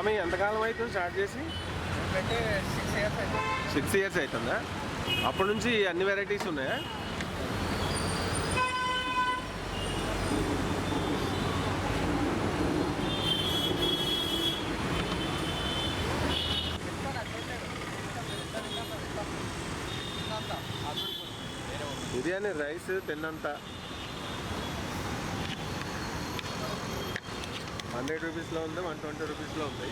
స్వామి ఎంతకాలం అవుతుంది స్టార్ట్ చేసి? 6 years అవుతుందా? అప్పటి నుంచి అన్ని వెరైటీస్ ఉన్నాయా? బిర్యానీ రైస్ తిన్నంత 100 రూపీస్లో ఉంది, 120 రూపీస్లో ఉంది.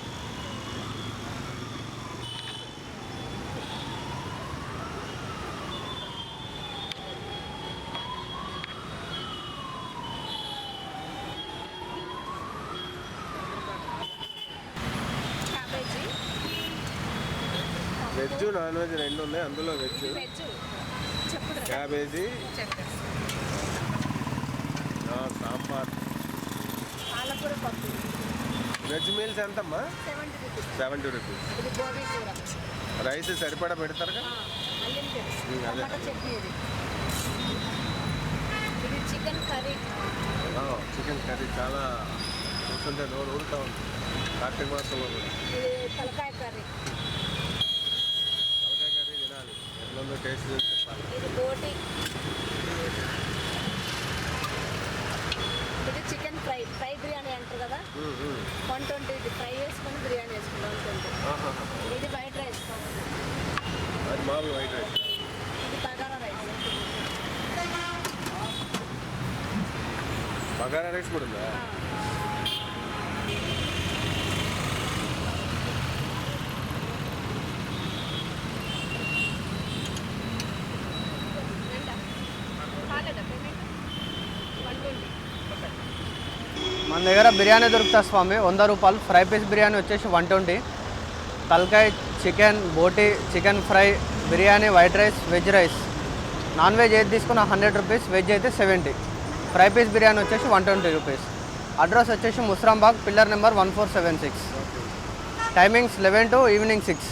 వెజ్ నాన్ వెజ్ రెండు ఉన్నాయి. అందులో veg cabbage, sambar. Veg meals ఎంతమ్మా? 70 రూపీస్. రైస్ సరిపడా పెడతారుగా? అదే చికెన్ కర్రీ చాలా చూస్తుంటే నోరు ఊరుతూ ఉంది. కార్తీక మాసంలో తలకాయ కర్రీ తినాలి. ఎట్లా టేస్ట్ చెప్పాలి. ఇది చికెన్ ఫ్రై బిర్యానీ అంటారు కదా, 120. ఇది ఫ్రై చేసుకొని బిర్యానీ చేసుకుంటాం 120. ఇది వైట్ రైస్, అది మామూలు వైట్ రైస్. ఇది బగారా రైస్. బగారా రైస్ కూడా ఉందా? మన దగ్గర బిర్యానీ దొరుకుతుంది స్వామి, 100 రూపాయలు. ఫ్రై పీస్ బిర్యానీ వచ్చేసి 120. తలకాయ చికెన్, బోటి, chicken fry, biryani, white rice, veg rice. Non veg ఏది తీసుకున్నా 100 రూపీస్, వెజ్ అయితే 70. ఫ్రై పీస్ బిర్యానీ వచ్చేసి 120 రూపీస్. అడ్రస్ వచ్చేసి Musarambagh, pillar number 1476. Timings 11 to evening 6.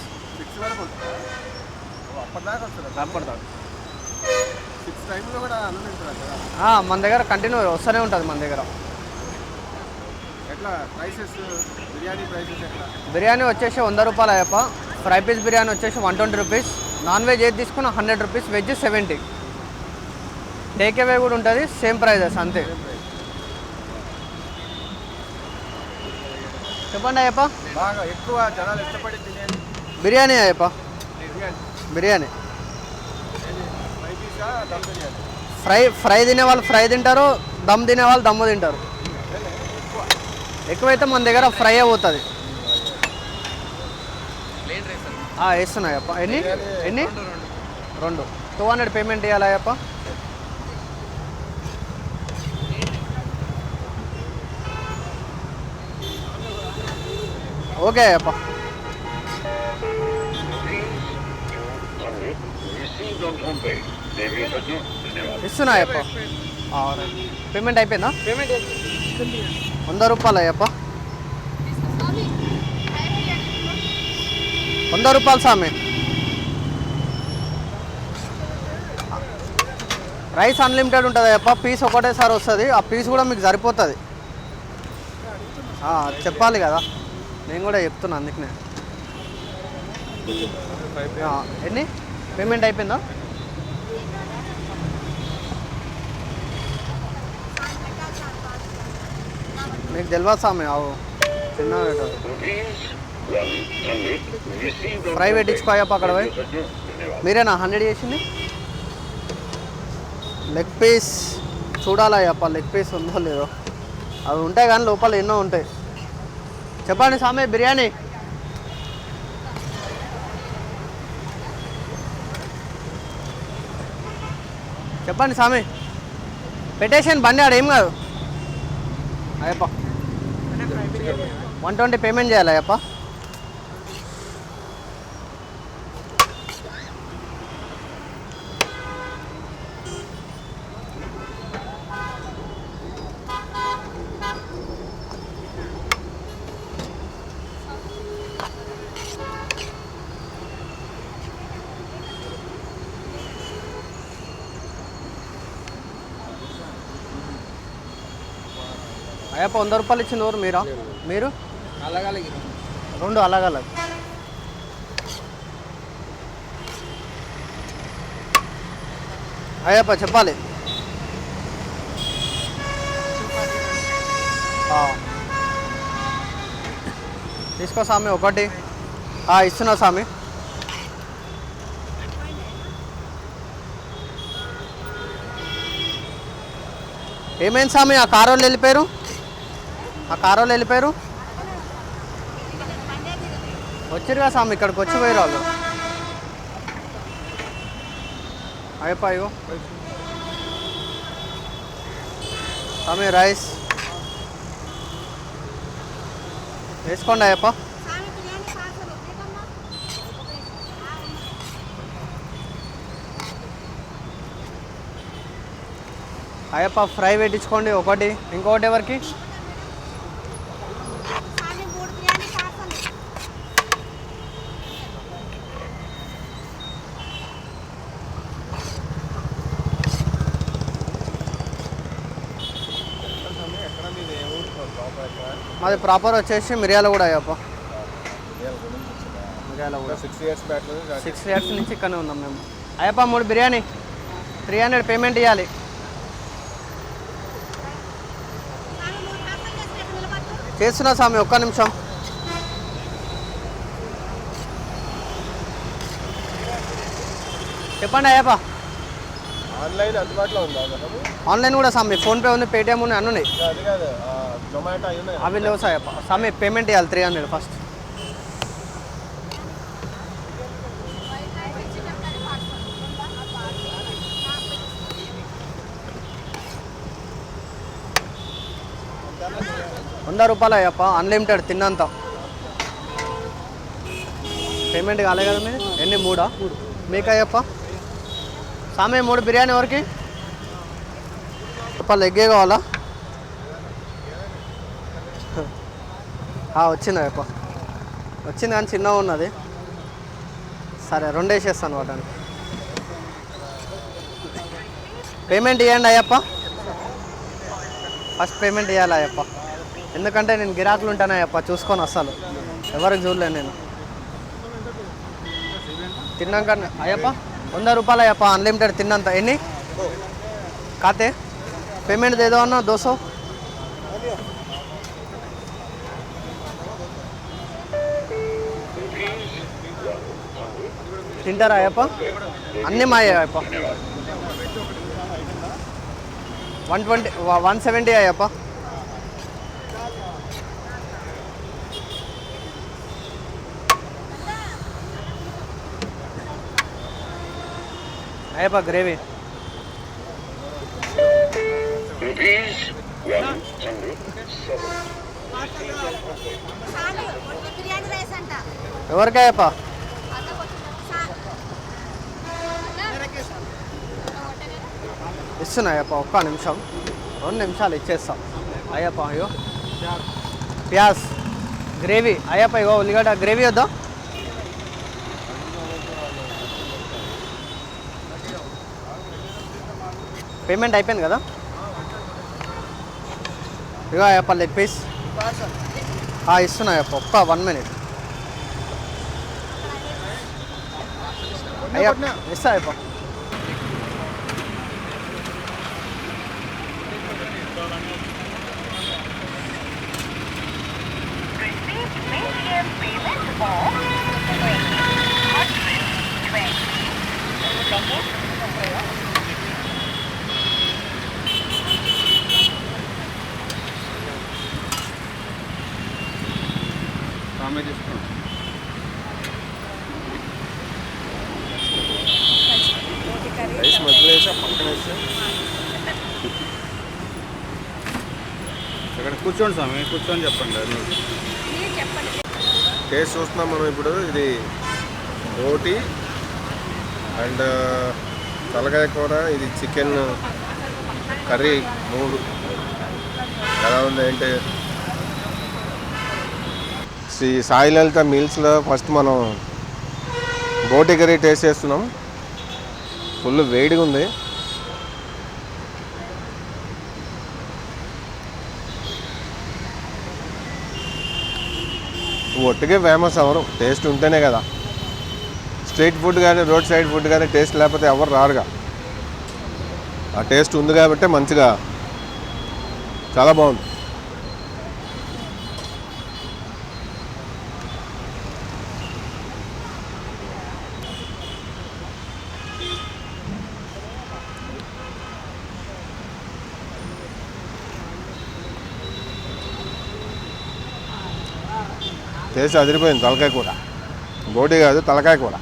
మన దగ్గర కంటిన్యూ వస్తూనే ఉంటుంది. మన దగ్గర బిర్యానీ వచ్చేసి 100 రూపాయలు అయ్యప్ప. ఫ్రై పీస్ బిర్యానీ వచ్చేసి 120 రూపీస్. నాన్ వెజ్ ఏది తీసుకున్నా 100 రూపీస్, వెజ్ 70. టేక్ అవే కూడా ఉంటుంది, సేమ్ ప్రైజెస్ అంతే. చెప్పండి అయ్యప్ప. బాగా ఎక్కువ జనాలు ఇష్టపడి తినేది బిర్యానీ అయ్యప్ప. బిర్యానీ ఫ్రై తినేవాళ్ళు ఫ్రై తింటారు, దమ్ తినేవాళ్ళు దమ్ము తింటారు. ఎక్కువైతే మన దగ్గర ఫ్రై అవుతుంది. వేస్తున్నాయప్ప. ఎన్ని 2. 200 పేమెంట్ ఇవ్వాలయ్యప్ప. ఓకే అయ్యప్ప. ఇస్తున్నాయప్ప. పేమెంట్ అయిపోయిందా? 100 రూపాయలు అయ్యప్ప. 100 రూపాయలు స్వామి. రైస్ అన్లిమిటెడ్ ఉంటుంది అయ్యప్ప. పీస్ ఒకటేసారి వస్తుంది. ఆ పీస్ కూడా మీకు సరిపోతుంది. చెప్పాలి కదా, నేను కూడా చెప్తున్నా అందుకనే. ఎన్ని పేమెంట్ అయిపోయిందా? మీకు తెలియదు స్వామి. చిన్న ఫ్రై పెట్టించుకోయప్ప అక్కడ పోయి. మీరేనా 100 చేసింది? లెగ్ పీస్ చూడాలయ్యప్ప, లెగ్ పీస్ ఉందో లేదో. అవి ఉంటాయి కానీ లోపల ఎన్నో ఉంటాయి. చెప్పండి స్వామి. బిర్యానీ చెప్పండి స్వామి. పెట్టేసాను బండి, ఆడ ఏం కాదు అయ్యప్ప. 120 పేమెంట్ చేయాలి అయ్యప్ప. అయ్యప్ప 100 రూపాయలు ఇచ్చింది ఎవరు? మీరు అలాగే రెండు अलग अलग అయ్యప్ప చెప్పాలి. తీసుకో స్వామి ఒకటి. ఇస్తున్నా స్వామి. ఏమైంది స్వామి? ఆ కారు వాళ్ళు వెళ్ళిపోయారు. వచ్చారు కదా స్వామి, ఇక్కడికి వచ్చి పోయారు వాళ్ళు. అయిపోయో స్వామి రైస్ వేసుకోండి అయ్యప్ప. అయ్యప్ప ఫ్రై పెట్టించుకోండి ఒకటి. ఇంకొకటి ఎవరికి? మాది ప్రాపర్ వచ్చేసి మిర్యాలగూడ అయ్యప్ప. మిర్యాలగూడ 6 ఇయర్స్ నుంచి ఇక్కడనే ఉన్నాం మేము. అయ్యప్ప 3 బిర్యానీ 300 పేమెంట్ ఇవ్వాలి. చేస్తున్నా స్వామి, ఒక్క నిమిషం. చెప్పండి అయ్యప్ప. ఆన్లైన్ అందుబాటులో ఉందా? ఆన్లైన్ కూడా స్వామి, ఫోన్పే ఉంది, పేటిఎం ఉంది, అన్నీ ఉన్నాయి. అవి లేవు సాయప్ప. స్వామి పేమెంట్ ఇవ్వాలి 300 ఫస్ట్. ₹100 అయ్యప్ప, అన్లిమిటెడ్ తిన్నంత. పేమెంట్ కాలే కదా మీరు? ఎన్ని? 3 మీకు అయ్యప్ప. స్వామి 3 బిర్యానీ ఎవరికి? లెగ్గే కావాలా? వచ్చింది అయ్యప్ప, వచ్చింది కానీ చిన్నగా ఉన్నది. సరే 2 వేసేస్తాను వాటిని. పేమెంట్ ఇవ్వండి అయ్యప్ప. ఫస్ట్ పేమెంట్ ఇవ్వాలి అయ్యప్ప, ఎందుకంటే నేను గిరాకులు ఉంటాను అయ్యప్ప, చూసుకొని అసలు ఎవరికి చూడలేను నేను. తిన్నాక అయ్యప్ప ₹100 అయ్యప్ప, అన్లిమిటెడ్ తిన్నంత. ఎన్ని కాతే? పేమెంట్ దేదో అన్న 200. తింటారా అయ్యప్ప? అన్నీ మా అయ్యప్ప. 120 170 అయ్యప్ప. అయ్యప్ప గ్రేవీ ఎవరికి అయ్యప్ప? ఇస్తున్నా అయ్యప్ప, ఒక్క నిమిషం, 2 నిమిషాలు ఇచ్చేస్తాం అయ్యప్ప. అయ్యో ప్యాస్ గ్రేవీ అయ్యప్ప. ఇగో ఉల్లిగడ్డ గ్రేవీ వద్దా? పేమెంట్ అయిపోయింది కదా? ఇగో అయ్యప్ప లెగ్ పీస్ ఇస్తున్నా అయ్యప్ప, ఒక్క 1 మినిట్ అయ్యప్ప. ఇస్తా అయ్యప్ప. రైస్ మధ్యలో వేసా, పక్కన వేసా. ఇక్కడ కూర్చోండి స్వామి, కూర్చొని చెప్పండి. టేస్ట్ చూస్తున్నాం మనం ఇప్పుడు. ఇది రోటీ అండ్ తలకాయ కూర, ఇది చికెన్ కర్రీ 3 ఎలా ఉంది ఏంటి? శ్రీ సాయి లలిత మీల్స్లో ఫస్ట్ మనం బోటి కర్రీ టేస్ట్ చేస్తున్నాం. ఫుల్ వేడిగా ఉంది. ఒట్టిగా ఫేమస్ ఎవరు, టేస్ట్ ఉంటేనే కదా. స్ట్రీట్ ఫుడ్ కానీ రోడ్ సైడ్ ఫుడ్ కానీ టేస్ట్ లేకపోతే ఎవరు రారుగా. ఆ టేస్ట్ ఉంది కాబట్టి మంచిగా చాలా బాగుంది. టేస్ట్ అదిరిపోయింది. తలకాయ కూర, బోటి కాదు తలకాయ కూర.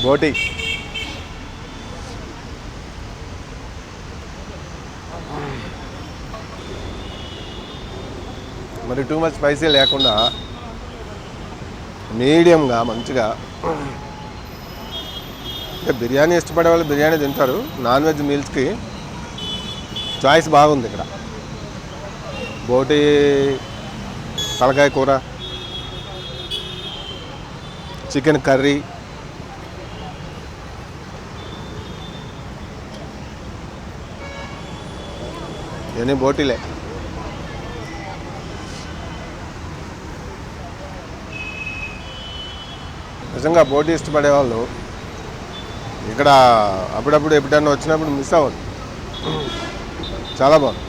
బోటి మరి టూ మచ్ స్పైసీ లేకుండా మీడియంగా మంచిగా. అంటే బిర్యానీ ఇష్టపడే వాళ్ళు బిర్యానీ తింటారు. నాన్ వెజ్ మీల్స్కి చాయిస్ బాగుంది ఇక్కడ. బోటి, తలకాయ కూర, చికెన్ కర్రీ, ఇవన్నీ బోటీలే. నిజంగా బోటీ ఇష్టపడే వాళ్ళు ఇక్కడ అప్పుడప్పుడు ఎప్పుడన్నా వచ్చినప్పుడు మిస్ అవ్వదు. చాలా బాగుంది.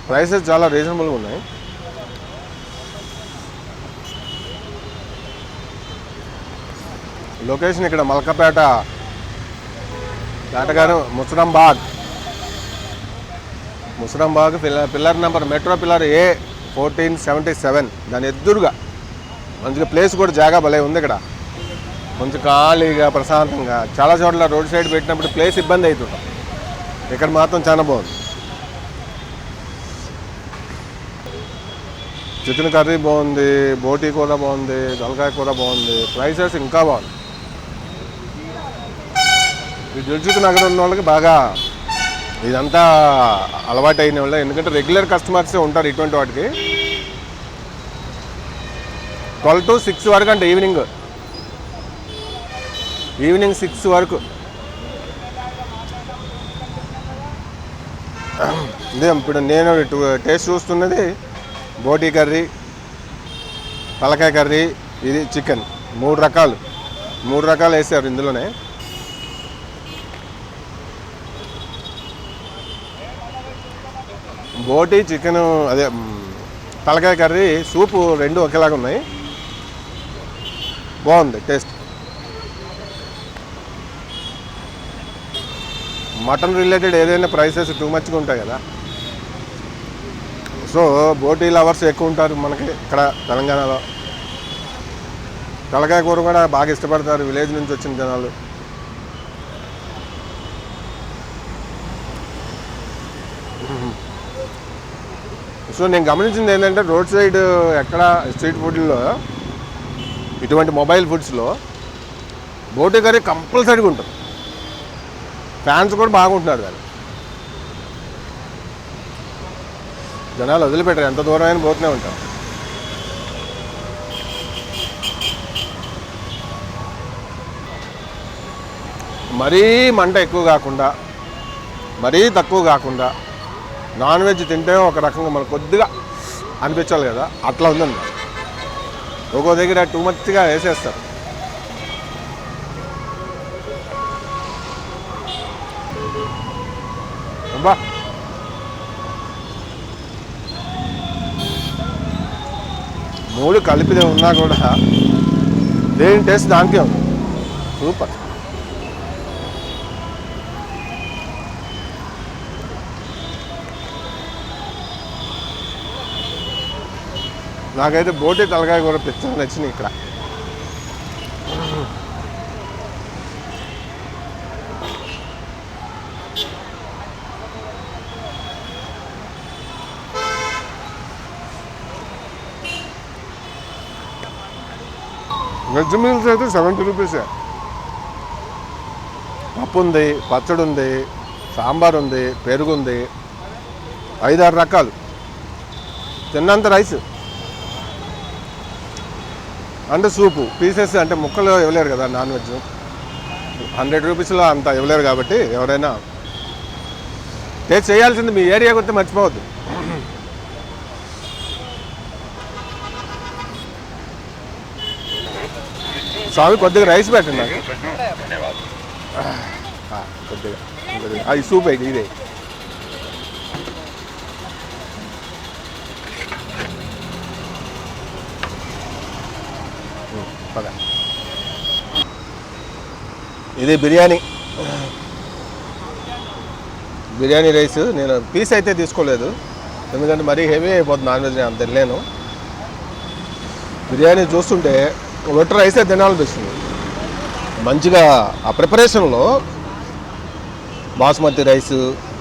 ప్రైసెస్ చాలా రీజనబుల్గా ఉన్నాయి. లొకేషన్ ఇక్కడ మల్కపేట దాటగాను Musarambagh pillar number metro pillar A1477 దాని ఎదురుగా మంచిగా ప్లేస్ కూడా జాగా భలే ఉంది. ఇక్కడ మంచి ఖాళీగా ప్రశాంతంగా. చాలా చోట్ల రోడ్ సైడ్ పెట్టినప్పుడు ప్లేస్ ఇబ్బంది అవుతుంది, ఇక్కడ మాత్రం చాలా బాగుంది. చికెన్ కర్రీ బాగుంది, బోటీ కూర బాగుంది, తలకాయ కూర బాగుంది. ప్రైసెస్ ఇంకా బాగుంది. ఈ దిల్సుఖ్ నగర్ ఉన్న వాళ్ళకి బాగా ఇదంతా అలవాటు అయిన వాళ్ళు, ఎందుకంటే రెగ్యులర్ కస్టమర్సే ఉంటారు ఇటువంటి వాటికి. 12 to 6 వరకు అంటే ఈవినింగ్ 6 వరకు. ఇదే ఇప్పుడు నేను టేస్ట్ చూస్తున్నది బోటీ కర్రీ, తలకాయ కర్రీ, ఇది చికెన్. 3 రకాలు వేసారు ఇందులోనే. బోటీ, చికెన్, అదే తలకాయ కర్రీ, సూపు రెండు ఒకేలాగా ఉన్నాయి. బాగుంది టేస్ట్. మటన్ రిలేటెడ్ ఏదైనా ప్రైసెస్ టూ మచ్గా ఉంటాయి కదా. సో బోటీ లవర్స్ ఎక్కువ ఉంటారు మనకి ఇక్కడ తెలంగాణలో. తలకాయ కూర కూడా బాగా ఇష్టపడతారు విలేజ్ నుంచి వచ్చిన జనాలు. సో నేను గమనించింది ఏంటంటే రోడ్ సైడ్ ఎక్కడ స్ట్రీట్ ఫుడ్లో ఇటువంటి మొబైల్ ఫుడ్స్లో బోటీ కర్రీ కంపల్సరీగా ఉంటుంది. ఫ్యాన్స్ కూడా బాగుంటున్నారు దాన్ని. జనాలు వదిలిపెట్టారు, ఎంత దూరం అయినా పోతూనే ఉంటారు. మరీ మంట ఎక్కువ కాకుండా, మరీ తక్కువ కాకుండా, నాన్ వెజ్ తింటే ఒక రకంగా మనకు కొద్దిగా అనిపించాలి కదా, అట్లా ఉందండి. ఒక్కో దగ్గర టూ మచ్గా వేసేస్తారు. అబ్బా మూడు కలిపిదే ఉన్నా కూడా దేని టేస్ట్ దానికే ఉంది. సూపర్. నాకైతే బోటీ తలకాయ కూర పిచ్చగా నచ్చినాయి ఇక్కడ. వెజ్ మీల్స్ అయితే 70 రూపీసే. పప్పు ఉంది, పచ్చడి ఉంది, సాంబార్ ఉంది, పెరుగు ఉంది, 5-6 రకాలు తిన్నంత రైస్ అంటే సూపు పీసెస్ అంటే ముక్కలు ఇవ్వలేరు కదా నాన్ వెజ్ 100 రూపీస్లో అంత ఇవ్వలేరు కాబట్టి ఎవరైనా టేస్ట్ చేయాల్సింది మీ ఏరియాకి వస్తే మర్చిపోవద్దు. స్వామి కొద్దిగా రైస్ పెట్టండి నాకు కొద్దిగా అది సూప్ అయితే ఇదే పద. ఇది బిర్యానీ రైస్. నేను పీస్ అయితే తీసుకోలేదు ఎందుకంటే మరీ హెవీ అయిపోతుంది నాన్ వెజ్, నేను అంత తినలేను. బిర్యానీ చూస్తుంటే ఒట్టి రైసే తినాలనిపిస్తుంది. మంచిగా ఆ ప్రిపరేషన్లో బాస్మతి రైస్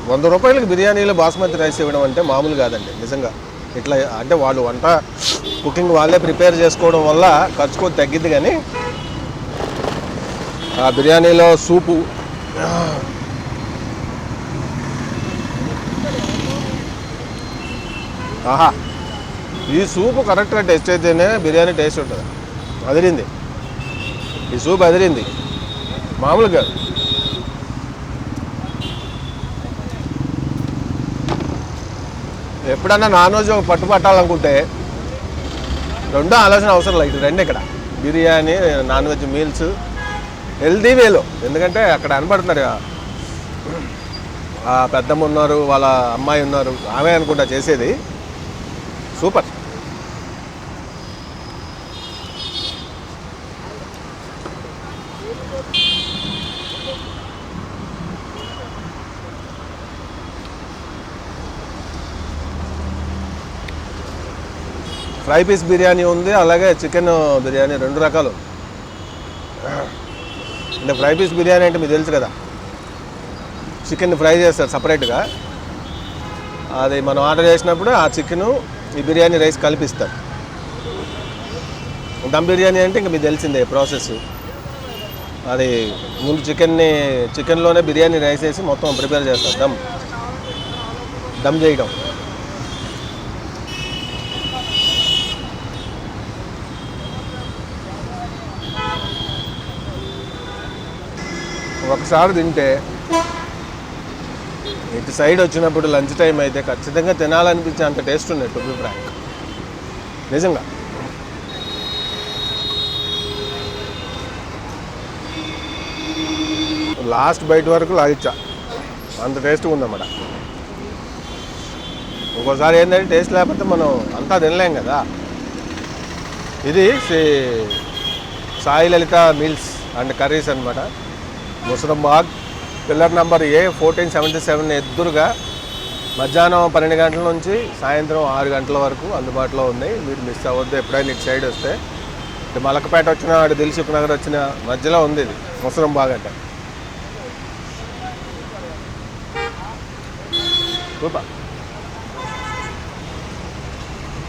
100 రూపాయలకి బిర్యానీలో బాస్మతి రైస్ ఇవ్వడం అంటే మామూలు కాదండి నిజంగా. ఇట్లా అంటే వాళ్ళు వంట కుకింగ్ వాళ్ళే ప్రిపేర్ చేసుకోవడం వల్ల ఖర్చు కొద్ది తగ్గిద్ది, కానీ ఆ బిర్యానీలో సూపు ఆహా, ఈ సూపు కరెక్ట్గా టేస్ట్ అయితేనే బిర్యానీ టేస్ట్ ఉంటుంది. అదిరింది ఈ సూప్, అదిరింది మామూలుగా. ఎప్పుడన్నా నాన్ వెజ్ పట్టు పట్టాలనుకుంటే రెండో ఆలోచన అవసరం లేదు. రెండు ఇక్కడ biryani non veg meals healthy వేలో, ఎందుకంటే అక్కడ కనపడుతున్నారు ఆ పెద్దమ్మ ఉన్నారు, వాళ్ళ అమ్మాయి ఉన్నారు, ఆమె అనుకుంటా చేసేది. సూపర్. ఫ్రై పీస్ బిర్యానీ ఉంది, అలాగే చికెన్ బిర్యానీ 2 రకాలు. అంటే ఫ్రై పీస్ బిర్యానీ అంటే మీకు తెలుసు కదా, చికెన్ ఫ్రై చేస్తారు సపరేట్గా. అది మనం ఆర్డర్ చేసినప్పుడు ఆ చికెను ఈ బిర్యానీ రైస్ కలిపిస్తారు. దమ్ బిర్యానీ అంటే ఇంకా మీకు తెలిసిందే ప్రాసెస్. అది ముందు చికెన్లోనే బిర్యానీ రైస్ వేసి మొత్తం ప్రిపేర్ చేస్తారు, దమ్ చేయడం. ఒకసారి తింటే ఇటు సైడ్ వచ్చినప్పుడు లంచ్ టైం అయితే ఖచ్చితంగా తినాలనిపించే అంత టేస్ట్ ఉన్నాయి. టు బి ఫ్రాంక్ నిజంగా. లాస్ట్ బయట వరకు లాగిచ్చా, అంత టేస్ట్గా ఉందన్నమాట. ఇంకోసారి ఏంటంటే టేస్ట్ లేకపోతే మనం అంతా తినలేం కదా. ఇది సాయి లలిత మీల్స్ అండ్ కర్రీస్ అనమాట. ముసరంబాగ్ పిల్లర్ నెంబర్ A 1477 ఎదురుగా మధ్యాహ్నం 12 గంటల నుంచి సాయంత్రం 6 గంటల వరకు అందుబాటులో ఉన్నాయి. మీరు మిస్ అవ్వద్దు ఎప్పుడైనా ఇటు సైడ్ వస్తే. మలకపేట వచ్చినా, అటు దిల్సుఖ్ నగర్ వచ్చిన మధ్యలో ఉంది ఇది ముసరంబాగ్ అంటే. సూపర్.